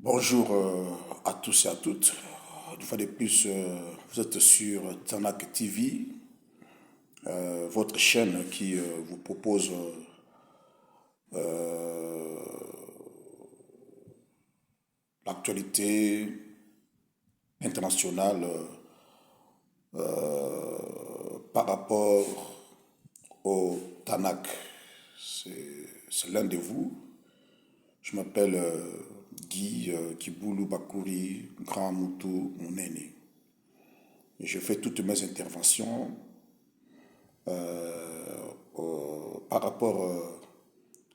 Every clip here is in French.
Bonjour à tous et à toutes. Une fois de plus, vous êtes sur Tanak TV, votre chaîne qui vous propose l'actualité internationale par rapport au Tanak. C'est l'un de vous. Je m'appelle Guy Kiboulou Bakouri Grand Moutou Mounene. Je fais toutes mes interventions par rapport à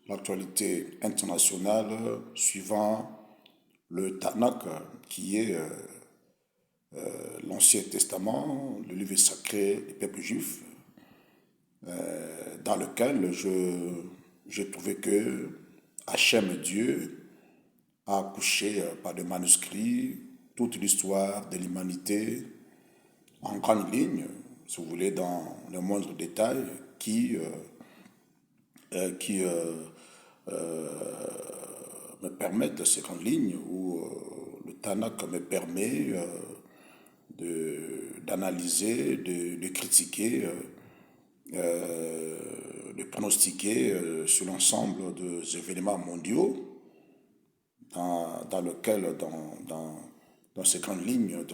l'actualité internationale suivant le Tanakh, qui est l'Ancien Testament, le livre sacré des peuples juifs, dans lequel j'ai trouvé que Hachem Dieu a accouché par des manuscrits toute l'histoire de l'humanité en grande ligne, si vous voulez, dans le moindre détail, qui me permettent ces grandes lignes où le Tanakh me permet d'analyser, de critiquer, de pronostiquer sur l'ensemble des événements mondiaux dans lequel, dans ces grandes lignes,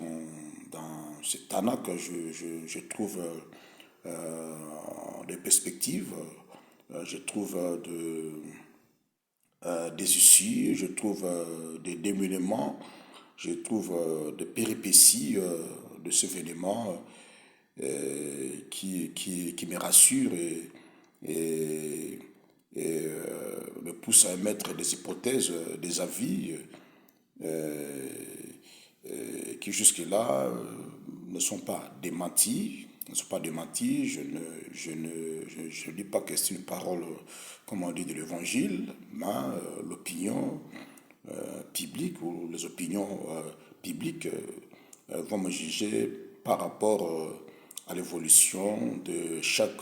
dans ces Tanakh, je trouve des perspectives, je trouve des issues, je trouve des démêlements, je trouve des péripéties de ces événements qui me rassurent et, me poussent à émettre des hypothèses, des avis qui jusque-là ne sont pas démentis. Ne sont pas démentis. Je ne dis pas que c'est une parole, comme on dit, de l'évangile, mais l'opinion publique ou les opinions publiques vont me juger par rapport à l'évolution de chaque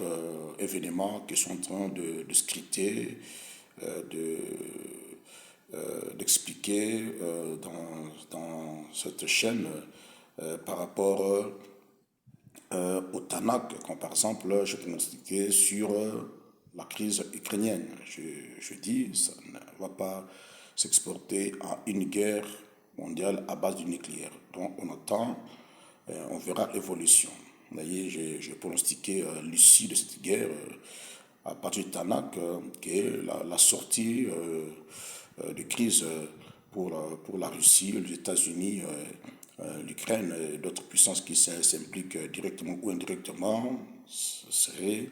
événement qu'ils sont en train de scripter, de d'expliquer dans cette chaîne par rapport au Tanakh, comme par exemple, je peux m'expliquer sur la crise ukrainienne. Je dis, ça ne va pas s'exporter à une guerre mondiale à base du nucléaire. Donc on attend, on verra l'évolution. Vous voyez, j'ai pronostiqué l'issue de cette guerre à partir du Tanakh, qui est la sortie de crise pour la Russie, les États-Unis, l'Ukraine et d'autres puissances qui s'impliquent directement ou indirectement, ce serait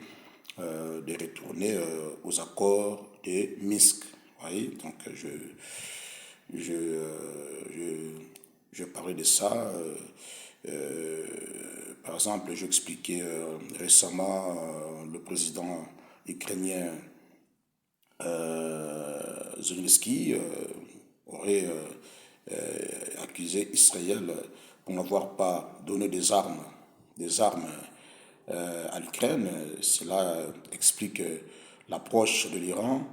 de retourner aux accords de Minsk. Vous voyez, donc je, je parlais de ça. Par exemple, j'expliquais récemment le président ukrainien Zelensky aurait accusé Israël pour n'avoir pas donné des armes à l'Ukraine. Cela explique l'approche de l'Iran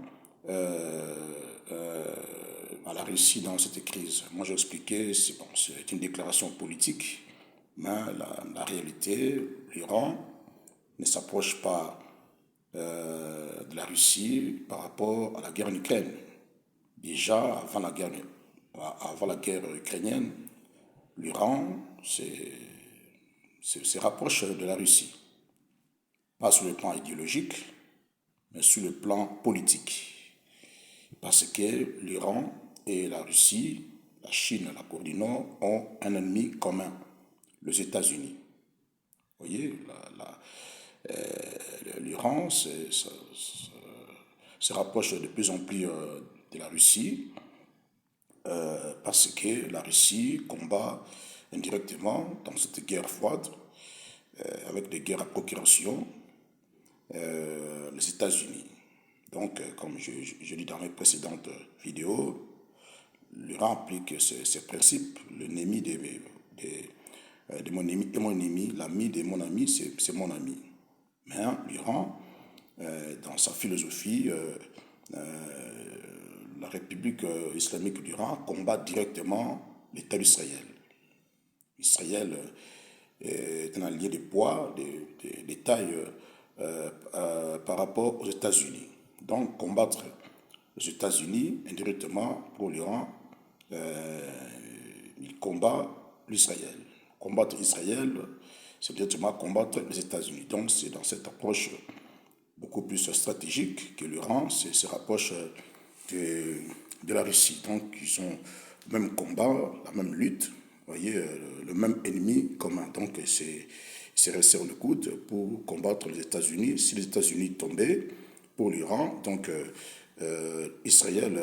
à la Russie dans cette crise. Moi, j'ai expliqué, c'est une déclaration politique, mais la réalité, l'Iran ne s'approche pas de la Russie par rapport à la guerre en Ukraine. Déjà, avant la guerre ukrainienne, l'Iran se rapproche de la Russie. Pas sur le plan idéologique, mais sur le plan politique. Parce que l'Iran et la Russie, la Chine, la Corée du Nord, ont un ennemi commun, les États-Unis. Vous voyez, l'Iran se rapproche de plus en plus de la Russie parce que la Russie combat indirectement dans cette guerre froide avec des guerres à procuration les États-Unis. Donc, comme je dis dans mes précédentes vidéos, l'Iran applique ces principes. L'ennemi de mon ennemi est mon ennemi, l'ami de mon ami, c'est mon ami. Mais l'Iran, dans sa philosophie, la République islamique d'Iran combat directement l'État d'Israël. Israël est un allié de poids, de taille par rapport aux États-Unis. Donc, combattre les États-Unis indirectement pour l'Iran, il combat l'Israël. Combattre Israël, c'est directement combattre les États-Unis. Donc, c'est dans cette approche beaucoup plus stratégique que l'Iran se rapproche de la Russie. Donc, ils ont le même combat, la même lutte, vous voyez, le même ennemi commun. Donc, c'est resserrent le coude pour combattre les États-Unis. Si les États-Unis tombaient pour l'Iran, donc Israël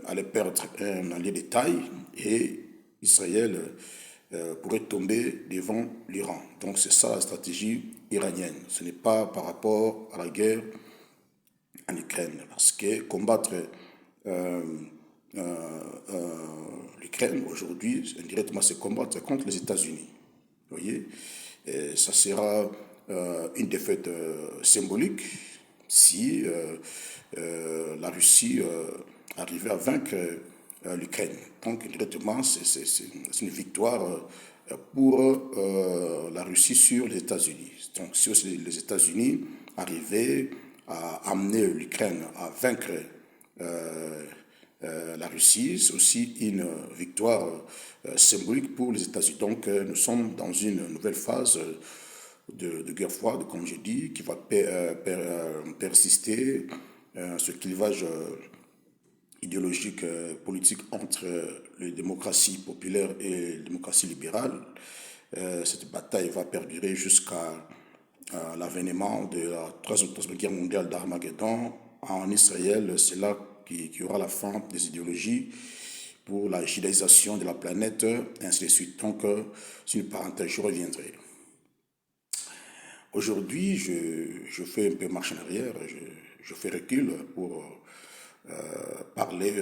allait perdre un allié de taille et Israël pourrait tomber devant l'Iran. Donc c'est ça la stratégie iranienne. Ce n'est pas par rapport à la guerre en Ukraine. Parce que combattre l'Ukraine aujourd'hui, indirectement, c'est combattre contre les États-Unis. Vous voyez, et ça sera une défaite symbolique si la Russie arrivait à vaincre l'Ukraine. Donc, indirectement, c'est une victoire pour la Russie sur les États-Unis. Donc, si les États-Unis arrivaient à amener l'Ukraine à vaincre la Russie, c'est aussi une victoire symbolique pour les États-Unis. Donc, nous sommes dans une nouvelle phase de guerre froide, comme je dis, qui va persister, ce clivage idéologique, politique entre les démocraties populaires et les démocraties libérales. Cette bataille va perdurer jusqu'à l'avènement de la Troisième Guerre mondiale d'Armageddon. En Israël, c'est là qu'il y aura la fin des idéologies pour la judaïsation de la planète, et ainsi de suite. Donc, c'est une parenthèse, je reviendrai. Aujourd'hui, je fais un peu marche en arrière, je fais recul pour parler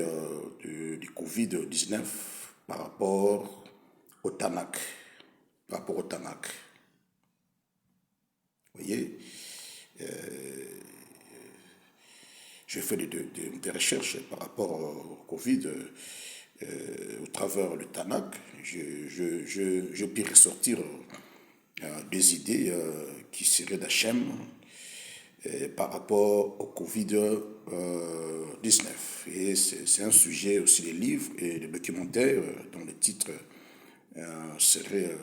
du Covid-19 par rapport au TANAC. Par rapport au TANAC. Vous voyez, j'ai fait des recherches par rapport au Covid au travers le TANAC. Je puis ressortir des idées qui seraient d'Hachem par rapport au Covid-19. Et c'est un sujet aussi des livres et des documentaires dont le titre serait,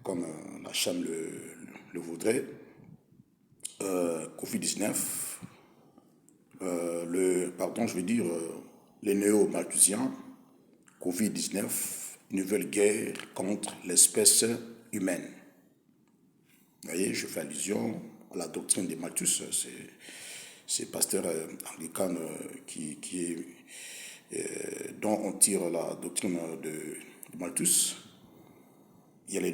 comme Hachem le voudrait, Covid-19, les néo-malthusiens, Covid-19, nouvelle guerre contre l'espèce humaine. Vous voyez, je fais allusion à la doctrine de Malthus, c'est pasteur anglican dont on tire la doctrine de Malthus. Il y a les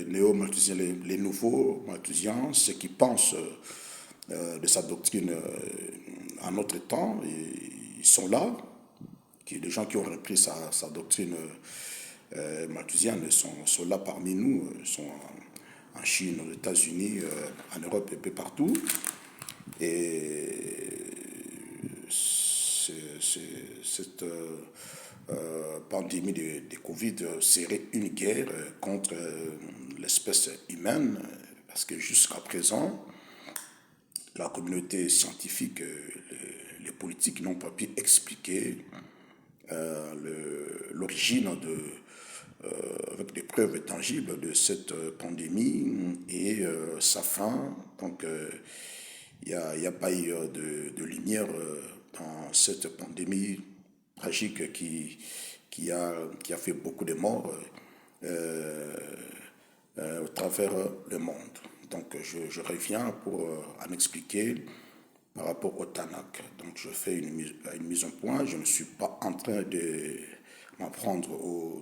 néo-malthusiens, les nouveaux malthusiens, ceux qui pensent de sa doctrine en notre temps, ils sont là. Les gens qui ont repris sa doctrine malthusienne sont là parmi nous, sont en Chine, aux États-Unis, en Europe et peu partout. Et cette pandémie de Covid serait une guerre contre l'espèce humaine, parce que jusqu'à présent, la communauté scientifique, les politiques n'ont pas pu expliquer l'origine avec des preuves tangibles de cette pandémie et sa fin. Donc, il n'y a pas eu de lumière dans cette pandémie tragique qui a fait beaucoup de morts au travers le monde. Donc, je reviens pour en expliquer par rapport au TANAC. Donc, je fais une mise en point. Je ne suis pas en train de m'en prendre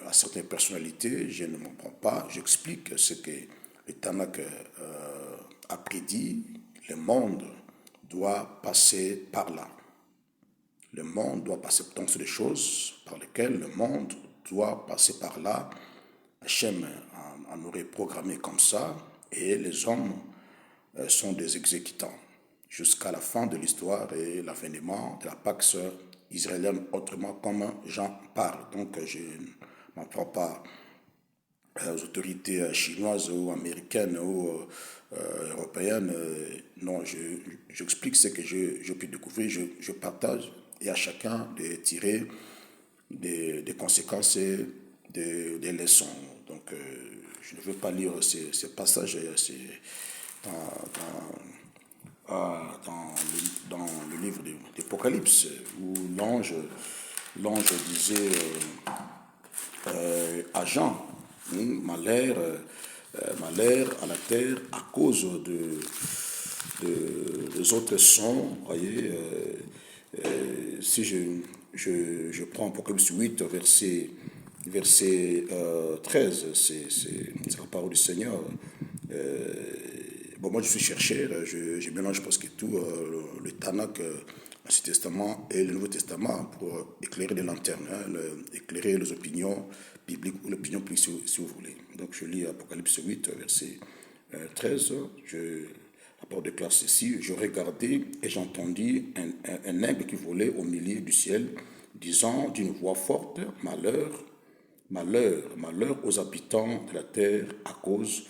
à certaines personnalités. Je ne m'en prends pas. J'explique ce que le TANAC a prédit. Le monde doit passer par là. Le monde doit passer. Donc, c'est des choses par lesquelles le monde doit passer par là. Hachem en aurait programmé comme ça, et les hommes sont des exécutants jusqu'à la fin de l'histoire et l'avènement de la Pax israélienne, autrement comme j'en parle. Donc je ne m'en prends pas aux autorités chinoises ou américaines ou européennes. Non, j'explique ce que je peux découvrir, je partage et à chacun de tirer des conséquences et des leçons. Donc je ne veux pas lire ces passages dans le livre d'Apocalypse où l'ange disait à Jean, malheur à la terre à cause des autres sons. Voyez, si je prends Apocalypse 8, verset 13, c'est la parole du Seigneur. Bon, moi je suis chercheur, je mélange presque tout, le Tanakh, l'Ancien Testament et le Nouveau Testament pour éclairer les lanternes, éclairer les opinions bibliques ou l'opinion publique si vous voulez. Donc je lis Apocalypse 8, verset 13, la parole de classe ici, je regardais et j'entendis un aigle qui volait au milieu du ciel, disant d'une voix forte, malheur, malheur, malheur aux habitants de la terre à cause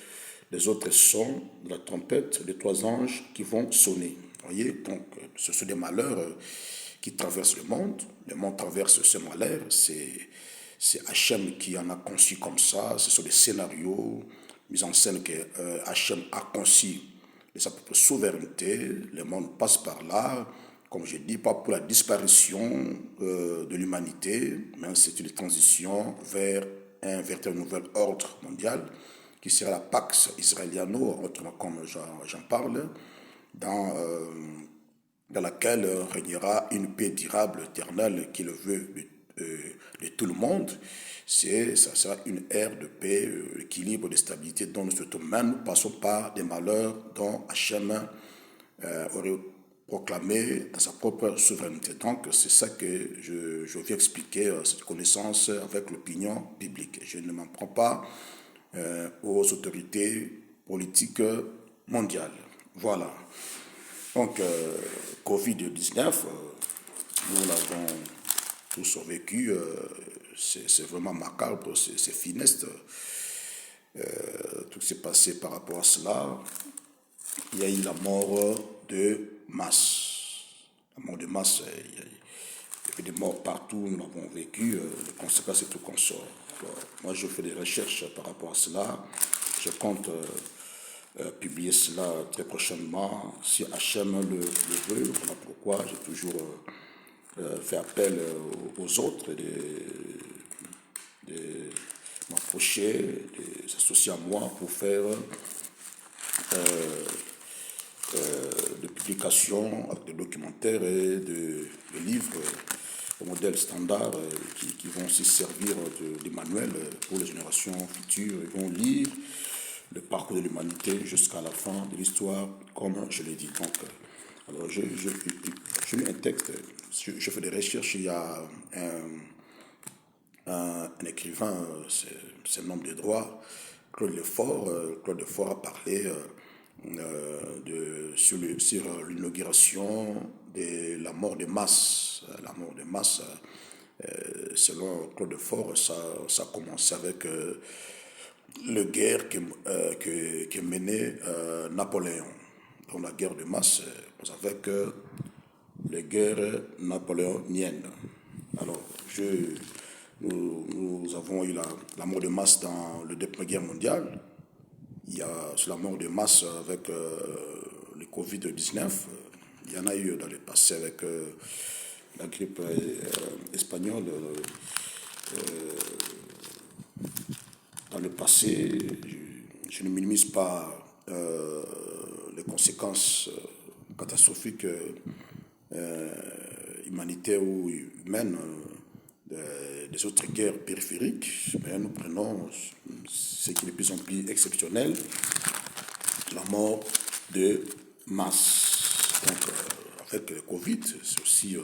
des autres sons de la trompette des trois anges qui vont sonner. Vous voyez, donc ce sont des malheurs qui traversent le monde traverse ce malheur, c'est Hachem qui en a conçu comme ça, ce sont des scénarios mis en scène que Hachem a conçu de sa propre souveraineté, le monde passe par là, comme je dis, pas pour la disparition de l'humanité, mais c'est une transition vers un véritable nouvel ordre mondial, qui sera la Pax Israeliano, autrement comme j'en parle, dans laquelle régnera une paix durable, éternelle, qui le veut de tout le monde. Ça sera une ère de paix, d'équilibre, de stabilité dont nous souhaitons même. Nous passons par des malheurs dont Hachem aurait proclamé dans sa propre souveraineté. Donc c'est ça que je viens expliquer, cette connaissance avec l'opinion biblique. Je ne m'en prends pas aux autorités politiques mondiales. Voilà. Donc, Covid-19, nous l'avons tous vécu, c'est vraiment macabre, c'est funeste. Tout s'est passé par rapport à cela. Il y a eu la mort de masse. La mort de masse, il y avait des morts partout, nous l'avons vécu, les conséquences et tout qu'on sort. Alors, moi, je fais des recherches par rapport à cela. Je compte publier cela très prochainement, si Hachem le veut. Voilà pourquoi j'ai toujours fait appel aux autres de m'approcher, de s'associer à moi pour faire de publications avec des documentaires et de livres au modèle standard qui vont aussi servir de manuel pour les générations futures. Ils vont lire le parcours de l'humanité jusqu'à la fin de l'histoire, comme je l'ai dit. Donc, alors je lis un texte, je fais des recherches, il y a un écrivain, c'est un homme de droit, Claude Lefort a parlé sur l'inauguration de la mort de masse. La mort de masse, selon Claude Lefort, ça a commencé avec la guerre que menait Napoléon. Dans la guerre de masse, avec les guerres napoléoniennes. Alors, nous avons eu la mort de masse dans la Deuxième Guerre mondiale. Il y a la mort de masse avec le Covid-19. Il y en a eu dans le passé avec la grippe espagnole. Dans le passé, je ne minimise pas les conséquences catastrophiques humanitaires ou humaines des autres guerres périphériques, mais nous prenons ce qui est de plus en plus exceptionnel, la mort de masse. Donc, avec le Covid, c'est aussi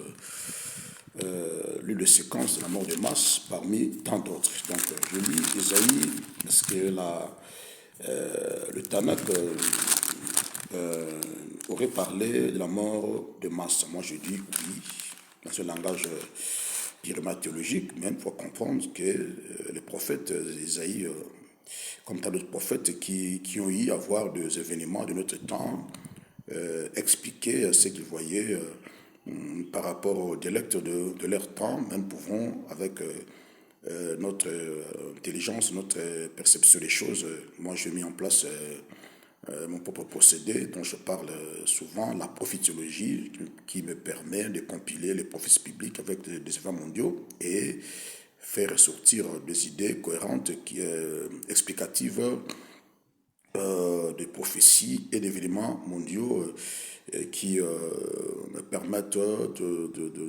l'une des séquences de la mort de masse parmi tant d'autres. Donc, je lis Isaïe, parce que le Tanakh aurait parlé de la mort de masse. Moi, je dis oui, dans un langage purement théologique, mais il faut comprendre que les prophètes Isaïe, comme tant d'autres prophètes qui ont eu à voir des événements de notre temps, expliquer ce qu'ils voyaient par rapport au dialecte de leur temps, même pouvons, avec notre intelligence, notre perception des choses, moi j'ai mis en place mon propre procédé dont je parle souvent, la prophétiologie, qui me permet de compiler les prophéties bibliques avec des événements mondiaux et faire ressortir des idées cohérentes, explicatives des prophéties et d'événements mondiaux qui me permettent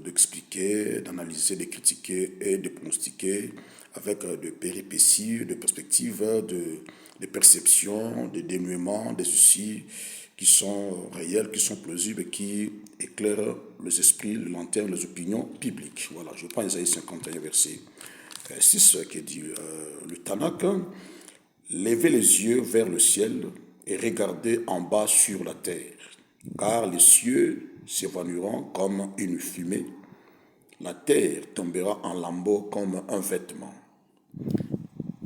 d'expliquer, d'analyser, de critiquer et de pronostiquer avec de péripéties, de perspectives, de perceptions, de dénouements, des soucis qui sont réels, qui sont plausibles, qui éclairent les esprits, les lanternes, les opinions publiques. Voilà, je prends Isaïe 51, verset 6, qui dit le Tanakh. Levez les yeux vers le ciel et regardez en bas sur la terre, car les cieux s'évanouiront comme une fumée, la terre tombera en lambeaux comme un vêtement.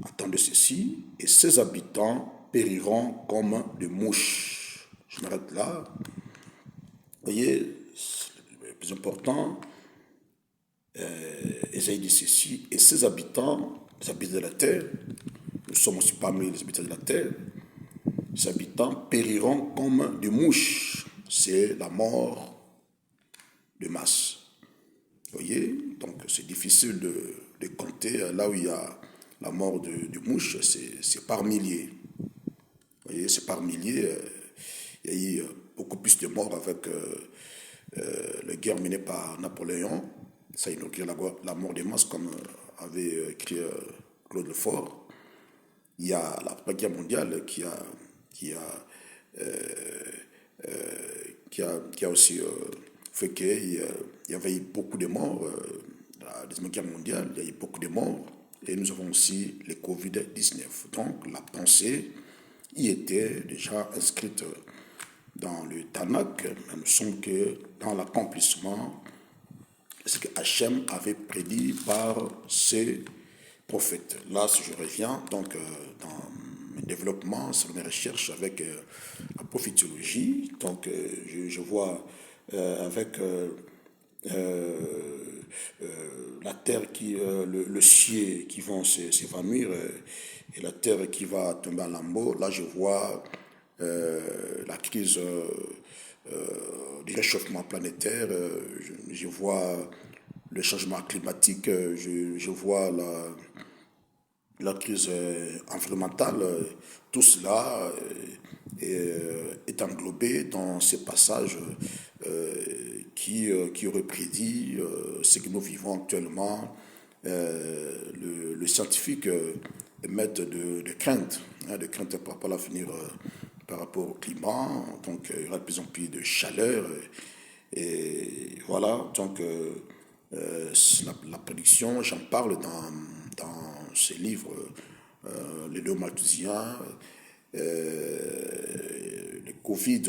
Attendez ceci, et ses habitants périront comme des mouches. Je m'arrête là. Vous voyez, le plus important, Ésaïe dit ceci, et ses habitants, les habitants de la terre, nous sommes aussi parmi les habitants de la terre, les habitants périront comme des mouches. C'est la mort de masse. Vous voyez, donc c'est difficile de compter là où il y a la mort de mouches, c'est par milliers. Vous voyez, c'est par milliers. Il y a eu beaucoup plus de morts avec la guerre menée par Napoléon. Ça inaugure la mort des masses, comme avait écrit Claude Lefort. Il y a la Première Guerre mondiale qui a aussi fait qu'il y avait eu beaucoup de morts. La Deuxième Guerre mondiale, il y a eu beaucoup de morts. Et nous avons aussi les Covid-19. Donc la pensée y était déjà inscrite dans le Tanakh. Nous sommes que dans l'accomplissement de ce que Hachem avait prédit par ses prophètes. Là, si je reviens donc dans mes développements, sur mes recherches avec la prophétiologie, donc je vois avec la terre le ciel qui vont s'évanouir et la terre qui va tomber en lambeaux. Là, je vois la crise du réchauffement planétaire, je vois le changement climatique, je vois la crise environnementale. Tout cela est englobé dans ces passages qui aurait prédit ce que nous vivons actuellement. Le scientifique émet de crainte par rapport à l'avenir, par rapport au climat. Donc il y aura de plus en plus de chaleur. Et voilà, donc la prédiction, j'en parle dans ce livre, Les deux Malthusiens, le Covid,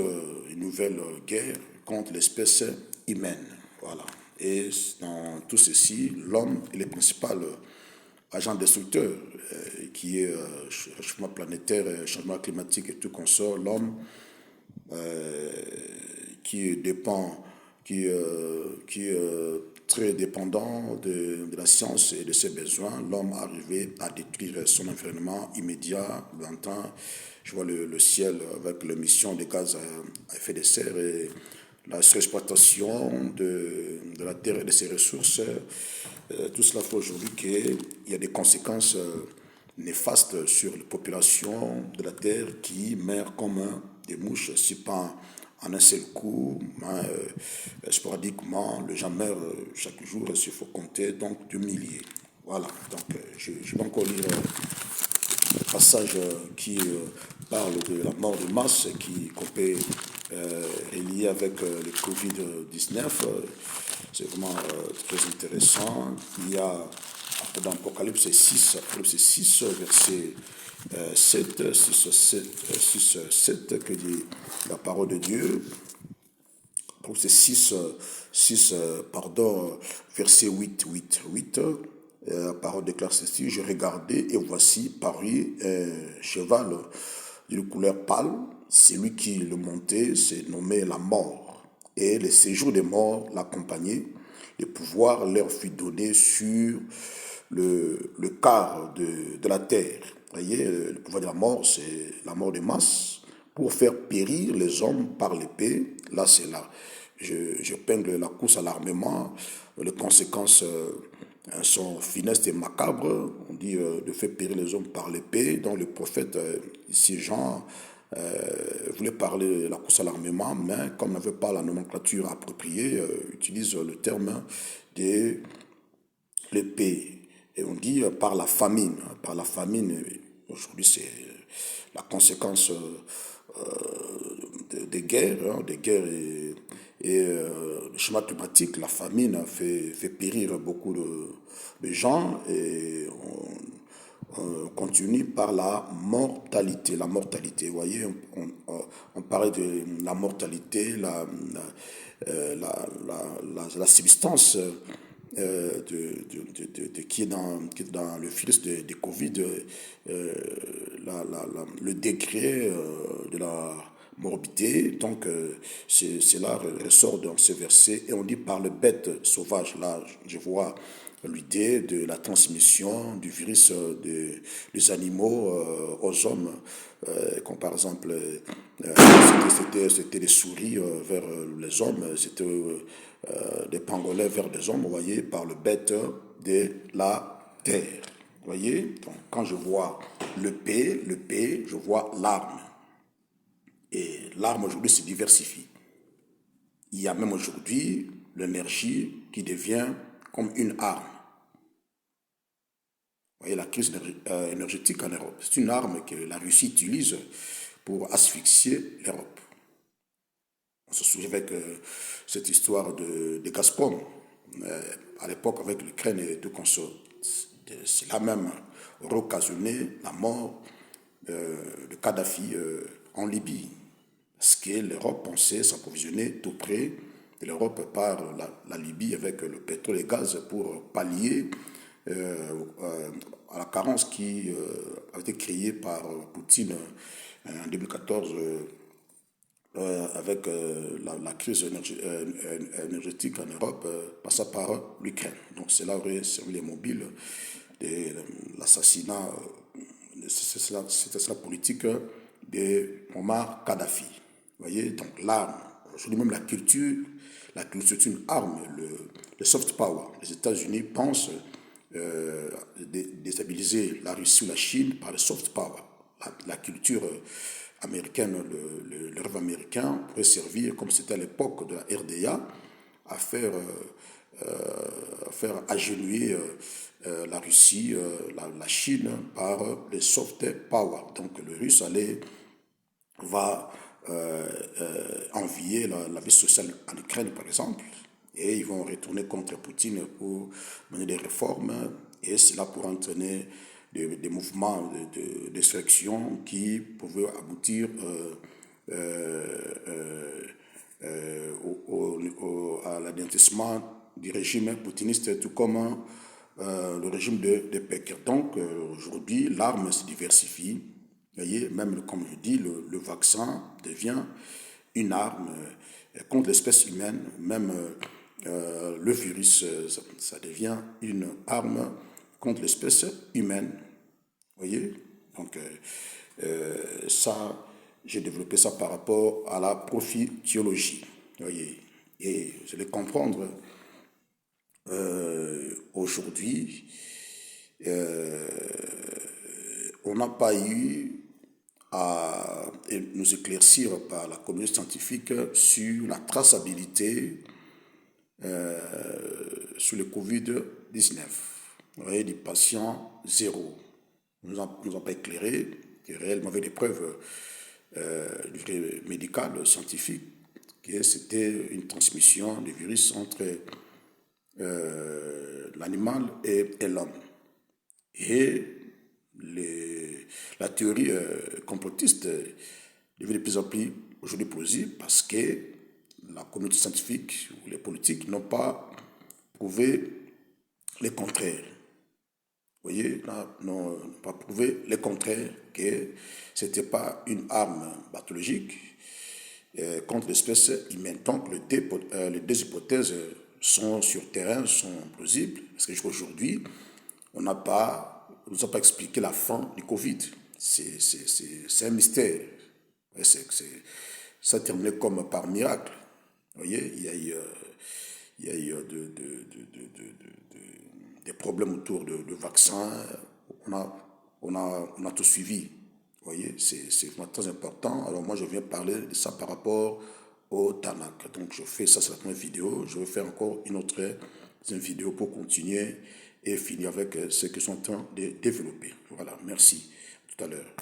une nouvelle guerre contre l'espèce humaine. Voilà. Et dans tout ceci, l'homme est le principal agent destructeur, qui est changement planétaire, changement climatique et tout consort. L'homme qui dépend, qui est très dépendant de la science et de ses besoins. L'homme arrivé à détruire son environnement immédiat, longtemps. Je vois le ciel avec l'émission de gaz à effet de serre et la surexploitation de la terre et de ses ressources. Tout cela fait aujourd'hui qu'il y a des conséquences néfastes sur les populations de la terre qui meurent comme des mouches, si pas en un seul coup, sporadiquement. Les gens meurent chaque jour, s'il faut compter, donc de milliers. Voilà, donc je vais encore lire le passage qui parle de la mort de masse, qu'on peut relier avec le Covid-19. C'est vraiment très intéressant. Il y a dans Apocalypse 6, verset 7, 7, que dit la parole de Dieu. Donc c'est 6, verset 8, la parole déclare ceci: je regardais et voici parut un cheval d'une couleur pâle. Celui qui le montait s'est nommé la mort, et le séjour des morts l'accompagnait. Le pouvoir leur fut donné sur le quart de la terre. Vous voyez, le pouvoir de la mort, c'est la mort de masse, pour faire périr les hommes par l'épée. Là, c'est là. Je peigne la course à l'armement. Les conséquences sont funestes et macabres. On dit de faire périr les hommes par l'épée. Donc le prophète, ici Jean, voulait parler de la course à l'armement, mais comme n'avait pas la nomenclature appropriée, utilise le terme de l'épée. Et on dit par la famine. Par la famine, aujourd'hui c'est la conséquence des guerres, et le schéma climatique, la famine fait périr beaucoup de gens, et on continue par la mortalité. La mortalité, vous voyez, on parlait de la mortalité, la substance qui est dans le virus de Covid, le degré de la morbidité. Donc, cela ressort dans ce verset. Et on dit par le bête sauvage. Là, je vois l'idée de la transmission du virus des animaux aux hommes. Comme par exemple, c'était des souris vers les hommes, c'était des pangolins vers les hommes, vous voyez, par le bête de la terre. Vous voyez, donc quand je vois le P, je vois l'arme. Et l'arme aujourd'hui se diversifie. Il y a même aujourd'hui l'énergie qui devient comme une arme. Vous voyez la crise énergétique en Europe. C'est une arme que la Russie utilise pour asphyxier l'Europe. On se souvient avec cette histoire de Gazprom, à l'époque avec l'Ukraine et tout consort. Cela même aurait occasionné la mort de Kadhafi en Libye. Parce que l'Europe pensait s'approvisionner tout près de l'Europe par la Libye avec le pétrole et le gaz pour pallier à la carence qui a été créée par Poutine en 2014 avec la crise énergétique en Europe, passant par l'Ukraine. Donc cela aurait servi les mobiles de l'assassinat, politique de Muammar Kadhafi. Vous voyez, donc l'arme, aujourd'hui même la culture c'est une arme, le soft power. Les États-Unis pensent déstabiliser la Russie ou la Chine par le soft power. La culture américaine, le rêve américain pourrait servir, comme c'était à l'époque de la RDA, à faire agenouiller la Russie, la Chine par les soft power. Donc le Russe va envier la vie sociale en Ukraine, par exemple, et ils vont retourner contre Poutine pour mener des réformes, et cela pourra entraîner des mouvements d'insurrection qui pouvaient aboutir à l'anéantissement du régime poutiniste, tout comme le régime de Pékin. Donc aujourd'hui, l'arme se diversifie. Vous voyez, même comme je dis, le vaccin devient une arme contre l'espèce humaine. Même le virus, ça devient une arme contre l'espèce humaine. Vous voyez? Donc ça, j'ai développé ça par rapport à la prophétiologie. Vous voyez? Et je vais comprendre aujourd'hui, on n'a pas eu à nous éclaircir par la communauté scientifique sur la traçabilité sur le Covid-19. Vous voyez, des patients zéro. Nous n'ont pas éclairé, réellement avec des preuves médicales, scientifiques, que c'était une transmission du virus entre l'animal et l'homme. Et la théorie complotiste devient de plus en plus aujourd'hui plausible parce que la communauté scientifique ou les politiques n'ont pas prouvé le contraire. Vous voyez, n'ont pas prouvé le contraire, que ce n'était pas une arme pathologique contre l'espèce humaine. Donc, les deux hypothèses sont sur terrain, sont plausibles, parce que jusqu'à aujourd'hui, on n'a pas, on nous a pas expliqué la fin du Covid. C'est un mystère. Ça a terminé comme par miracle. Vous voyez, il y a eu des problèmes autour de vaccins. On a tout suivi. Vous voyez, c'est vraiment très important. Alors moi, je viens parler de ça par rapport au Tanakh. Donc je fais ça, c'est la première vidéo. Je vais faire encore une vidéo pour continuer et finir avec ce que sont en train de développer. Voilà, merci. À tout à l'heure.